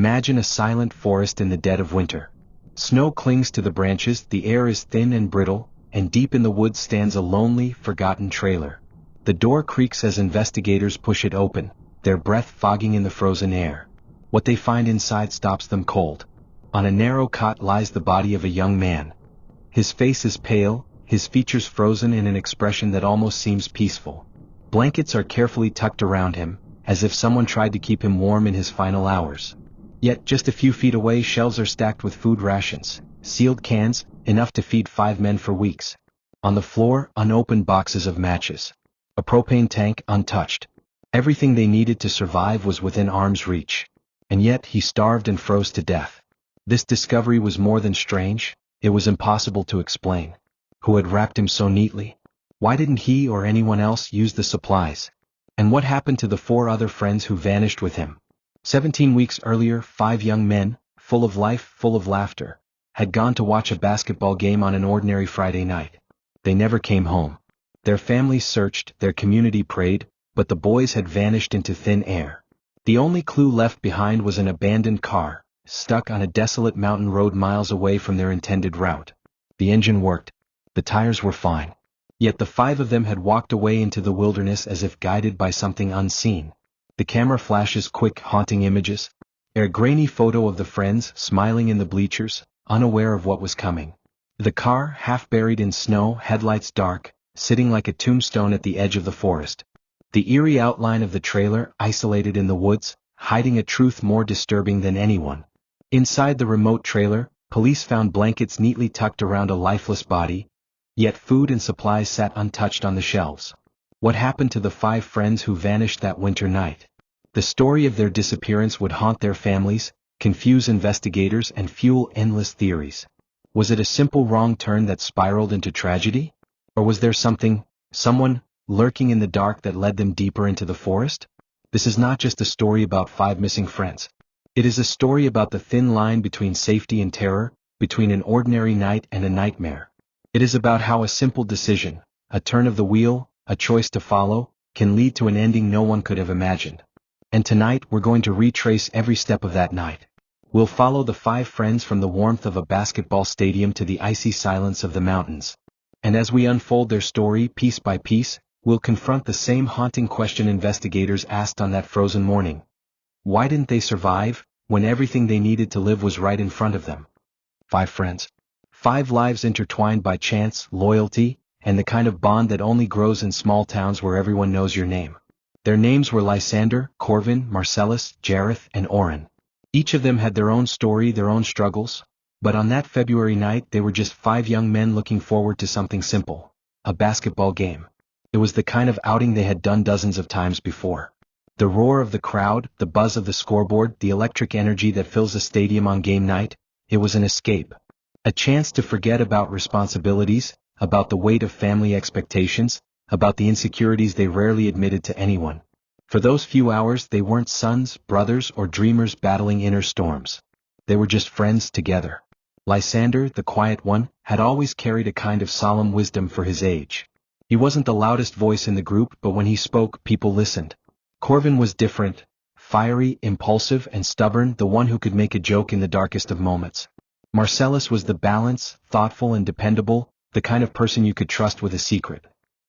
Imagine a silent forest in the dead of winter. Snow clings to the branches, the air is thin and brittle, and deep in the woods stands a lonely, forgotten trailer. The door creaks as investigators push it open, their breath fogging in the frozen air. What they find inside stops them cold. On a narrow cot lies the body of a young man. His face is pale, his features frozen in an expression that almost seems peaceful. Blankets are carefully tucked around him, as if someone tried to keep him warm in his final hours. Yet just a few feet away, shelves are stacked with food rations, sealed cans, enough to feed 5 men for weeks. On the floor, unopened boxes of matches. A propane tank untouched. Everything they needed to survive was within arm's reach. And yet he starved and froze to death. This discovery was more than strange, it was impossible to explain. Who had wrapped him so neatly? Why didn't he or anyone else use the supplies? And what happened to the 4 other friends who vanished with him? 17 weeks earlier, 5 young men, full of life, full of laughter, had gone to watch a basketball game on an ordinary Friday night. They never came home. Their families searched, their community prayed, but the boys had vanished into thin air. The only clue left behind was an abandoned car, stuck on a desolate mountain road miles away from their intended route. The engine worked. The tires were fine. Yet the 5 of them had walked away into the wilderness as if guided by something unseen. The camera flashes quick, haunting images. A grainy photo of the friends smiling in the bleachers, unaware of what was coming. The car, half buried in snow, headlights dark, sitting like a tombstone at the edge of the forest. The eerie outline of the trailer, isolated in the woods, hiding a truth more disturbing than anyone. Inside the remote trailer, police found blankets neatly tucked around a lifeless body, yet food and supplies sat untouched on the shelves. What happened to the 5 friends who vanished that winter night? The story of their disappearance would haunt their families, confuse investigators, and fuel endless theories. Was it a simple wrong turn that spiraled into tragedy? Or was there someone, lurking in the dark that led them deeper into the forest? This is not just a story about 5 missing friends. It is a story about the thin line between safety and terror, between an ordinary night and a nightmare. It is about how a simple decision, a turn of the wheel, a choice to follow, can lead to an ending no one could have imagined. And tonight we're going to retrace every step of that night. We'll follow the 5 friends from the warmth of a basketball stadium to the icy silence of the mountains. And as we unfold their story piece by piece, we'll confront the same haunting question investigators asked on that frozen morning. Why didn't they survive, when everything they needed to live was right in front of them? 5 friends. 5 lives intertwined by chance, loyalty, and the kind of bond that only grows in small towns where everyone knows your name. Their names were Lysander, Corvin, Marcellus, Jareth, and Oren. Each of them had their own story, their own struggles, but on that February night they were just 5 young men looking forward to something simple, a basketball game. It was the kind of outing they had done dozens of times before. The roar of the crowd, the buzz of the scoreboard, the electric energy that fills the stadium on game night, it was an escape. A chance to forget about responsibilities, about the weight of family expectations, about the insecurities they rarely admitted to anyone. For those few hours they weren't sons, brothers, or dreamers battling inner storms. They were just friends together. Lysander, the quiet one, had always carried a kind of solemn wisdom for his age. He wasn't the loudest voice in the group, but when he spoke, people listened. Corvin was different, fiery, impulsive, and stubborn, the one who could make a joke in the darkest of moments. Marcellus was the balanced, thoughtful, and dependable, the kind of person you could trust with a secret.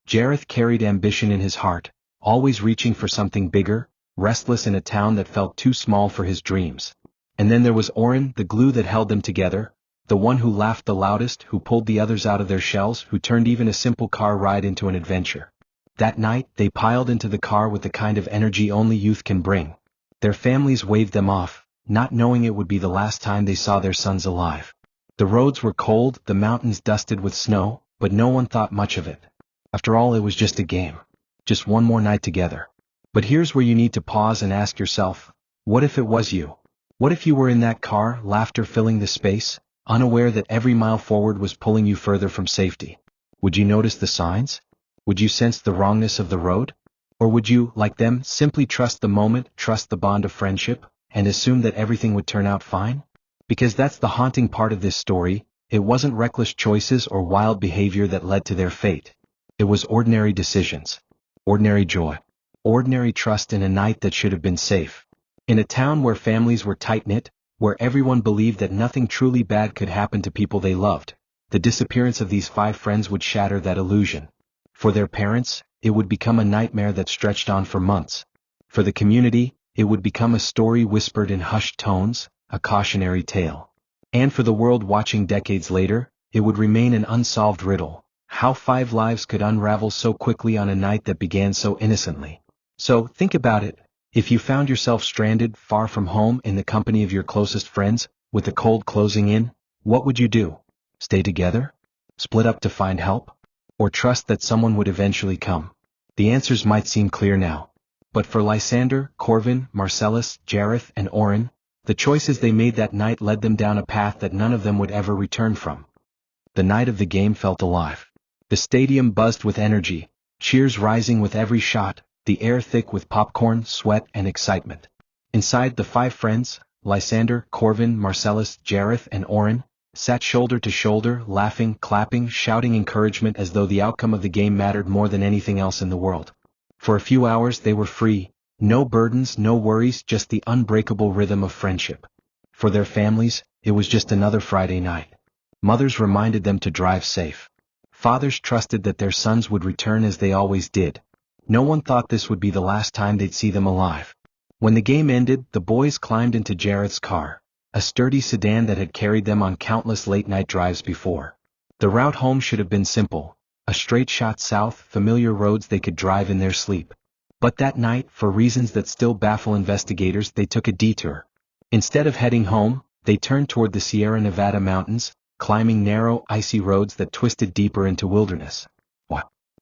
Jareth carried ambition in his heart, always reaching for something bigger, restless in a town that felt too small for his dreams. And then there was Oren, the glue that held them together, the one who laughed the loudest, who pulled the others out of their shells, who turned even a simple car ride into an adventure. That night, they piled into the car with the kind of energy only youth can bring. Their families waved them off, not knowing it would be the last time they saw their sons alive. The roads were cold, the mountains dusted with snow, but no one thought much of it. After all, it was just a game. Just one more night together. But here's where you need to pause and ask yourself, what if it was you? What if you were in that car, laughter filling the space, unaware that every mile forward was pulling you further from safety? Would you notice the signs? Would you sense the wrongness of the road? Or would you, like them, simply trust the moment, trust the bond of friendship, and assume that everything would turn out fine? Because that's the haunting part of this story. It wasn't reckless choices or wild behavior that led to their fate. It was ordinary decisions, ordinary joy, ordinary trust in a night that should have been safe. In a town where families were tight-knit, where everyone believed that nothing truly bad could happen to people they loved, the disappearance of these 5 friends would shatter that illusion. For their parents, it would become a nightmare that stretched on for months. For the community, it would become a story whispered in hushed tones, a cautionary tale. And for the world watching decades later, it would remain an unsolved riddle, how 5 lives could unravel so quickly on a night that began so innocently. So, think about it. If you found yourself stranded far from home in the company of your closest friends, with the cold closing in, what would you do? Stay together? Split up to find help? Or trust that someone would eventually come? The answers might seem clear now. But for Lysander, Corvin, Marcellus, Jareth, and Orin, the choices they made that night led them down a path that none of them would ever return from. The night of the game felt alive. The stadium buzzed with energy, cheers rising with every shot, the air thick with popcorn, sweat, and excitement. Inside, the 5 friends, Lysander, Corvin, Marcellus, Jareth, and Orin, sat shoulder to shoulder, laughing, clapping, shouting encouragement as though the outcome of the game mattered more than anything else in the world. For a few hours they were free, no burdens, no worries, just the unbreakable rhythm of friendship. For their families, it was just another Friday night. Mothers reminded them to drive safe. Fathers trusted that their sons would return as they always did. No one thought this would be the last time they'd see them alive. When the game ended, the boys climbed into Jareth's car, a sturdy sedan that had carried them on countless late-night drives before. The route home should have been simple, a straight shot south, familiar roads they could drive in their sleep. But that night, for reasons that still baffle investigators, they took a detour. Instead of heading home, they turned toward the Sierra Nevada mountains, climbing narrow, icy roads that twisted deeper into wilderness.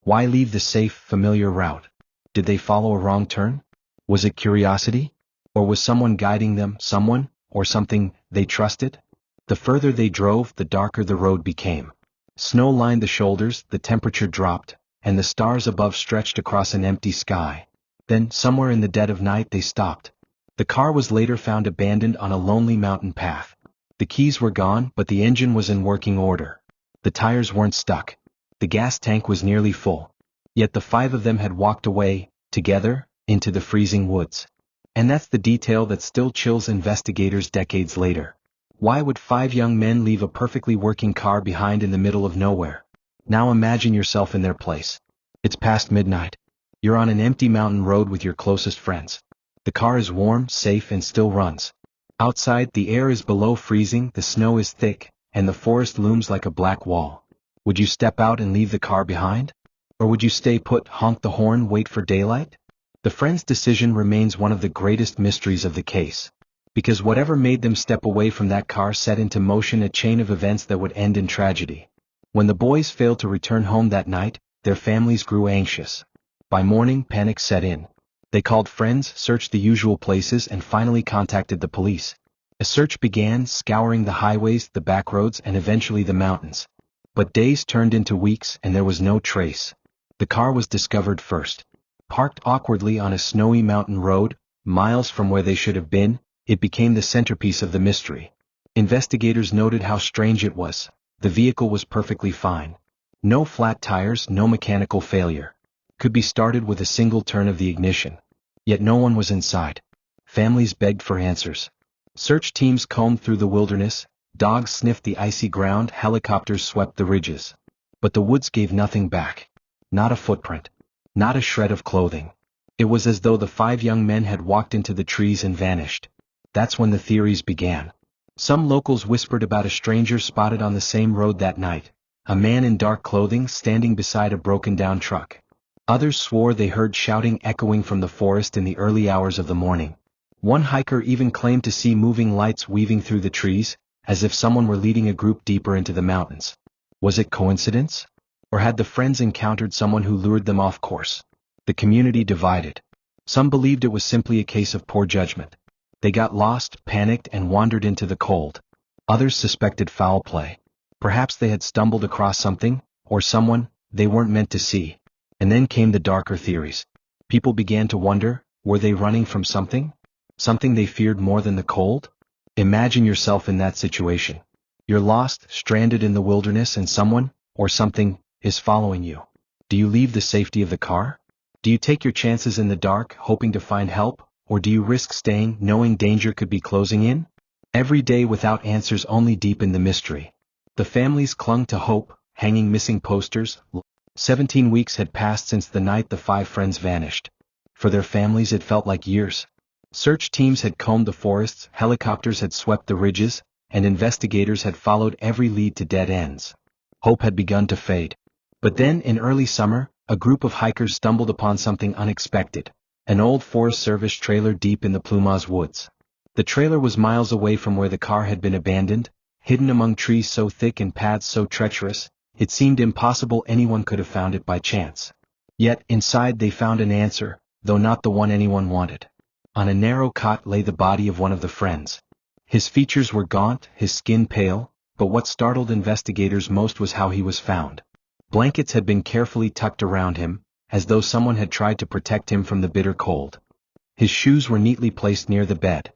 Why leave the safe, familiar route? Did they follow a wrong turn? Was it curiosity? Or was someone guiding them, someone, or something, they trusted? The further they drove, the darker the road became. Snow lined the shoulders, the temperature dropped, and the stars above stretched across an empty sky. Then, somewhere in the dead of night, they stopped. The car was later found abandoned on a lonely mountain path. The keys were gone, but the engine was in working order. The tires weren't stuck. The gas tank was nearly full. Yet the 5 of them had walked away, together, into the freezing woods. And that's the detail that still chills investigators decades later. Why would 5 young men leave a perfectly working car behind in the middle of nowhere? Now imagine yourself in their place. It's past midnight. You're on an empty mountain road with your closest friends. The car is warm, safe, and still runs. Outside, the air is below freezing, the snow is thick, and the forest looms like a black wall. Would you step out and leave the car behind? Or would you stay put, honk the horn, wait for daylight? The friends' decision remains one of the greatest mysteries of the case. Because whatever made them step away from that car set into motion a chain of events that would end in tragedy. When the boys failed to return home that night, their families grew anxious. By morning, panic set in. They called friends, searched the usual places, and finally contacted the police. A search began, scouring the highways, the back roads, and eventually the mountains. But days turned into weeks, and there was no trace. The car was discovered first. Parked awkwardly on a snowy mountain road, miles from where they should have been, it became the centerpiece of the mystery. Investigators noted how strange it was. The vehicle was perfectly fine. No flat tires, no mechanical failure. Could be started with a single turn of the ignition. Yet no one was inside. Families begged for answers. Search teams combed through the wilderness, dogs sniffed the icy ground, helicopters swept the ridges. But the woods gave nothing back. Not a footprint. Not a shred of clothing. It was as though the 5 young men had walked into the trees and vanished. That's when the theories began. Some locals whispered about a stranger spotted on the same road that night, a man in dark clothing standing beside a broken-down truck. Others swore they heard shouting echoing from the forest in the early hours of the morning. One hiker even claimed to see moving lights weaving through the trees, as if someone were leading a group deeper into the mountains. Was it coincidence? Or had the friends encountered someone who lured them off course? The community divided. Some believed it was simply a case of poor judgment. They got lost, panicked, and wandered into the cold. Others suspected foul play. Perhaps they had stumbled across something, or someone, they weren't meant to see. And then came the darker theories. People began to wonder, were they running from something? Something they feared more than the cold? Imagine yourself in that situation. You're lost, stranded in the wilderness, and someone, or something, is following you. Do you leave the safety of the car? Do you take your chances in the dark, hoping to find help, or do you risk staying knowing danger could be closing in? Every day without answers only deepened the mystery. The families clung to hope, hanging missing posters. 17 weeks had passed since the night the 5 friends vanished. For their families it felt like years. Search teams had combed the forests, helicopters had swept the ridges, and investigators had followed every lead to dead ends. Hope had begun to fade. But then, in early summer, a group of hikers stumbled upon something unexpected. An old Forest Service trailer deep in the Plumas woods. The trailer was miles away from where the car had been abandoned, hidden among trees so thick and paths so treacherous, it seemed impossible anyone could have found it by chance. Yet, inside they found an answer, though not the one anyone wanted. On a narrow cot lay the body of one of the friends. His features were gaunt, his skin pale, but what startled investigators most was how he was found. Blankets had been carefully tucked around him, as though someone had tried to protect him from the bitter cold. His shoes were neatly placed near the bed.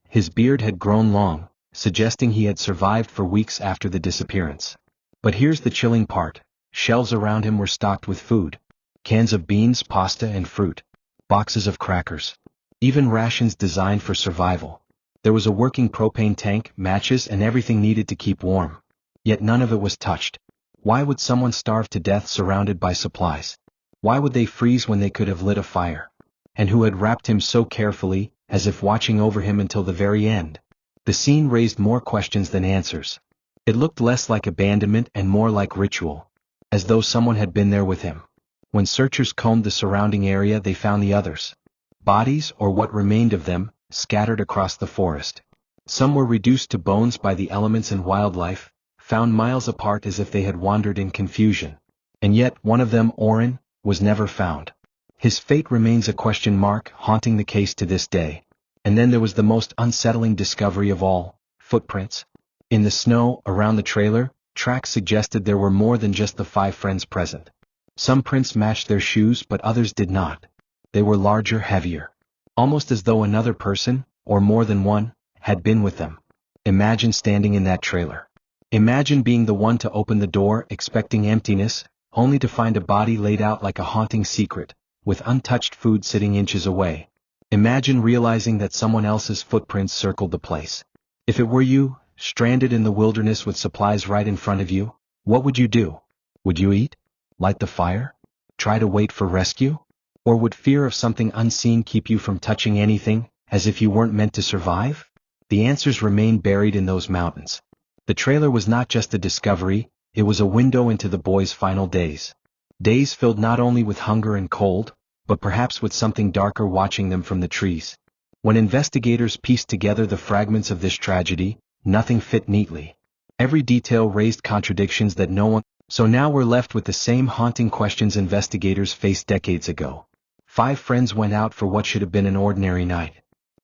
His beard had grown long, suggesting he had survived for weeks after the disappearance. But here's the chilling part. Shelves around him were stocked with food. Cans of beans, pasta, and fruit. Boxes of crackers. Even rations designed for survival. There was a working propane tank, matches, and everything needed to keep warm. Yet none of it was touched. Why would someone starve to death surrounded by supplies? Why would they freeze when they could have lit a fire? And who had wrapped him so carefully, as if watching over him until the very end? The scene raised more questions than answers. It looked less like abandonment and more like ritual, as though someone had been there with him. When searchers combed the surrounding area they found the others. Bodies, or what remained of them, scattered across the forest. Some were reduced to bones by the elements and wildlife, found miles apart as if they had wandered in confusion. And yet one of them, Orrin, was never found. His fate remains a question mark, haunting the case to this day. And then there was the most unsettling discovery of all, footprints. In the snow, around the trailer, tracks suggested there were more than just the 5 friends present. Some prints matched their shoes but others did not. They were larger, heavier. Almost as though another person, or more than one, had been with them. Imagine standing in that trailer. Imagine being the one to open the door, expecting emptiness, only to find a body laid out like a haunting secret, with untouched food sitting inches away. Imagine realizing that someone else's footprints circled the place. If it were you, stranded in the wilderness with supplies right in front of you, what would you do? Would you eat? Light the fire? Try to wait for rescue? Or would fear of something unseen keep you from touching anything, as if you weren't meant to survive? The answers remain buried in those mountains. The trailer was not just a discovery, it was a window into the boys' final days. Days filled not only with hunger and cold, but perhaps with something darker watching them from the trees. When investigators pieced together the fragments of this tragedy, nothing fit neatly. Every detail raised contradictions that no one... So now we're left with the same haunting questions investigators faced decades ago. 5 friends went out for what should have been an ordinary night.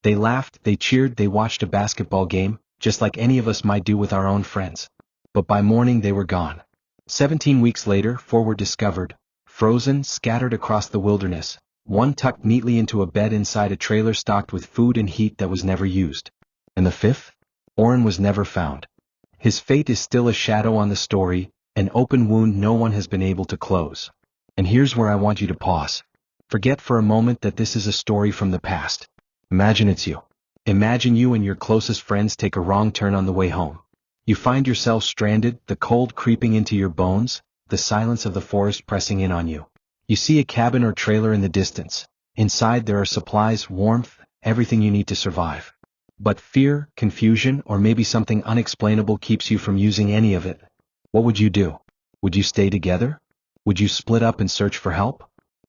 They laughed, they cheered, they watched a basketball game, just like any of us might do with our own friends. But by morning they were gone. 17 weeks later, 4 were discovered, frozen, scattered across the wilderness, one tucked neatly into a bed inside a trailer stocked with food and heat that was never used. And the 5th? Orrin was never found. His fate is still a shadow on the story, an open wound no one has been able to close. And here's where I want you to pause. Forget for a moment that this is a story from the past. Imagine it's you. Imagine you and your closest friends take a wrong turn on the way home. You find yourself stranded, the cold creeping into your bones, the silence of the forest pressing in on you. You see a cabin or trailer in the distance. Inside there are supplies, warmth, everything you need to survive. But fear, confusion, or maybe something unexplainable keeps you from using any of it. What would you do? Would you stay together? Would you split up and search for help?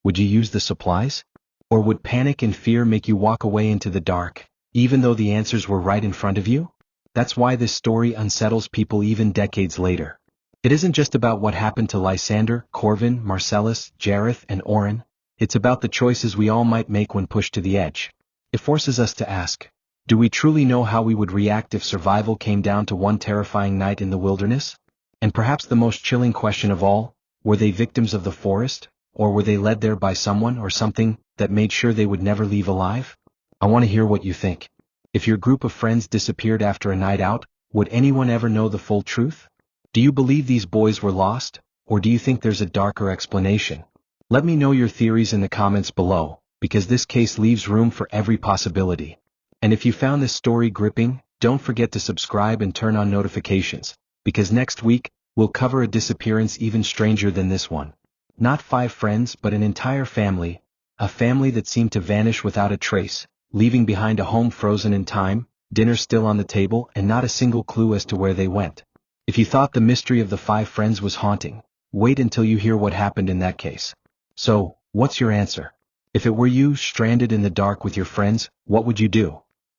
Would you use the supplies? Or would panic and fear make you walk away into the dark, even though the answers were right in front of you? That's why this story unsettles people even decades later. It isn't just about what happened to Lysander, Corvin, Marcellus, Jareth, and Orrin. It's about the choices we all might make when pushed to the edge. It forces us to ask, do we truly know how we would react if survival came down to one terrifying night in the wilderness? And perhaps the most chilling question of all, were they victims of the forest, or were they led there by someone or something that made sure they would never leave alive? I want to hear what you think. If your group of friends disappeared after a night out, would anyone ever know the full truth? Do you believe these boys were lost, or do you think there's a darker explanation? Let me know your theories in the comments below, because this case leaves room for every possibility. And if you found this story gripping, don't forget to subscribe and turn on notifications, because next week, we'll cover a disappearance even stranger than this one. Not 5 friends but an entire family, a family that seemed to vanish without a trace, leaving behind a home frozen in time, dinner still on the table, and not a single clue as to where they went. If you thought the mystery of the 5 friends was haunting, wait until you hear what happened in that case. So, what's your answer? If it were you, stranded in the dark with your friends, what would you do?